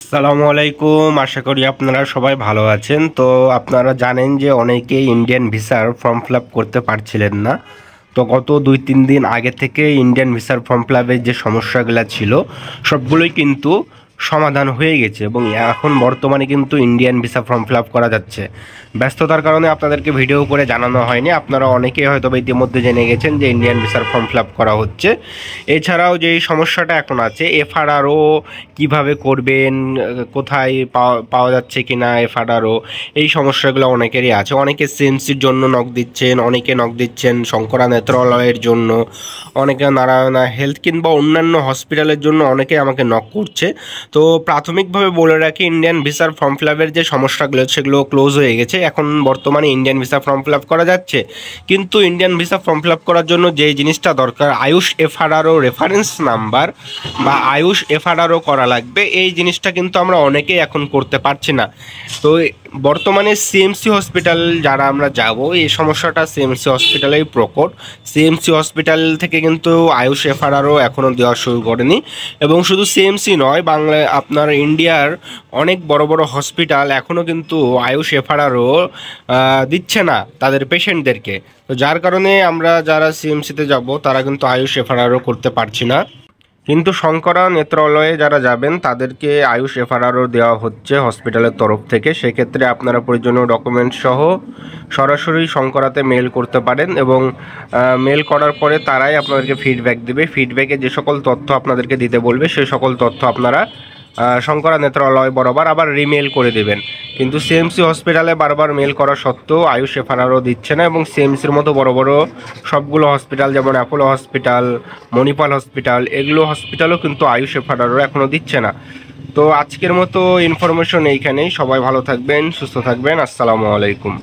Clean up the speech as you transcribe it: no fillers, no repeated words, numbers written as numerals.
আসসালামু আলাইকুম। আশা করি আপনারা সবাই ভালো আছেন। তো আপনারা জানেন যে অনেকেই ইন্ডিয়ান ভিসার ফর্ম ফিল আপ করতে পারছিলেন না। তো গত 2-3 দিন আগে থেকে ইন্ডিয়ান ভিসার ফর্ম ফিল আপের যে সমস্যাগুলো ছিল সবগুলোই কিন্তু সমাধান হয়ে গেছে এবং এখন বর্তমানে কিন্তু Indian visa form fill up করা যাচ্ছে। ব্যস্ততার কারণে আপনাদেরকে ভিডিও করে জানানো হয়নি। আপনারা অনেকেই হয়তো ইতিমধ্যে জেনে গেছেন যে ইন্ডিয়ান ভিসার ফর্ম ফিল আপ করা হচ্ছে। এছাড়াও যেই সমস্যাটা এখন আছে, এফআরআরও কিভাবে করবেন, কোথায় পাওয়া যাচ্ছে কিনা এফআরআরও, এই সমস্যাগুলো অনেকেরই আছে। অনেকে সিএমসির জন্য নক দিচ্ছেন, অনেকে নক দিচ্ছেন শঙ্করা নেত্রালয়ের জন্য, অনেকে নারায়ণা হেলথ কিংবা অন্যান্য হসপিটালের জন্য অনেকে আমাকে নক করছে। তো প্রাথমিকভাবে বলে রাখি, ইন্ডিয়ান ভিসার ফর্ম ফিল আপের যে সমস্যাগুলো সেগুলো ক্লোজ হয়ে গেছে। এখন বর্তমানে Indian visa form fill up করা যাচ্ছে। কিন্তু Indian visa form fill up করার জন্য যে জিনিসটা দরকার, আয়ুষ এফআরআরও রেফারেন্স নাম্বার বা আয়ুষ এফআরআরও করা লাগবে। এই জিনিসটা কিন্তু আমরা অনেকেই এখন করতে পারছি না। তো বর্তমানে সিএমসি হসপিটাল যারা আমরা যাব, এই সমস্যাটা সিএমসি হসপিটালেই প্রকট। সিএমসি হসপিটাল থেকে কিন্তু আয়ুষ এফআরআরও এখনও দেওয়া শুরু করেনি। এবং শুধু সিএমসি নয়, বাংলায় আপনার ইন্ডিয়ার অনেক বড় বড় হসপিটাল এখনও কিন্তু আয়ুষ এফআরআরও দিচ্ছে না তাদের পেশেন্টদেরকে। তো যার কারণে আমরা যারা সিএমসিতে যাব তারা কিন্তু আয়ুষ এফআরআরও করতে পারছি না। কিন্তু শঙ্করা নেত্রালয়ে যারা যাবেন তাদেরকে আয়ুষ এফআরআরও দেওয়া হচ্ছে হসপিটালের তরফ থেকে। সেক্ষেত্রে আপনারা প্রয়োজনীয় ডকুমেন্ট সহ সরাসরি শঙ্করাতে মেল করতে পারেন এবং মেল করার পরে তারাই আপনাদেরকে ফিডব্যাক দেবে। ফিডব্যাকে যে সকল তথ্য আপনাদেরকে দিতে বলবে সেই সকল তথ্য আপনারা শঙ্করা নেত্রালয় বরাবর আবার রিমেল করে দেবেন। কিন্তু সিএমসি হসপিটালে বারবার মেল করা সত্ত্বেও আয়ুষ এফআরআরও দিচ্ছে না। এবং সিএমসির মতো বড় বড় সবগুলো হসপিটাল, যেমন অ্যাপোলো হসপিটাল, মণিপাল হসপিটাল, এগুলো হসপিটালও কিন্তু আয়ুষ এফআরআরও এখনও দিচ্ছে না। তো আজকের মতো ইনফরমেশন এইখানেই। সবাই ভালো থাকবেন, সুস্থ থাকবেন। আসসালামু আলাইকুম।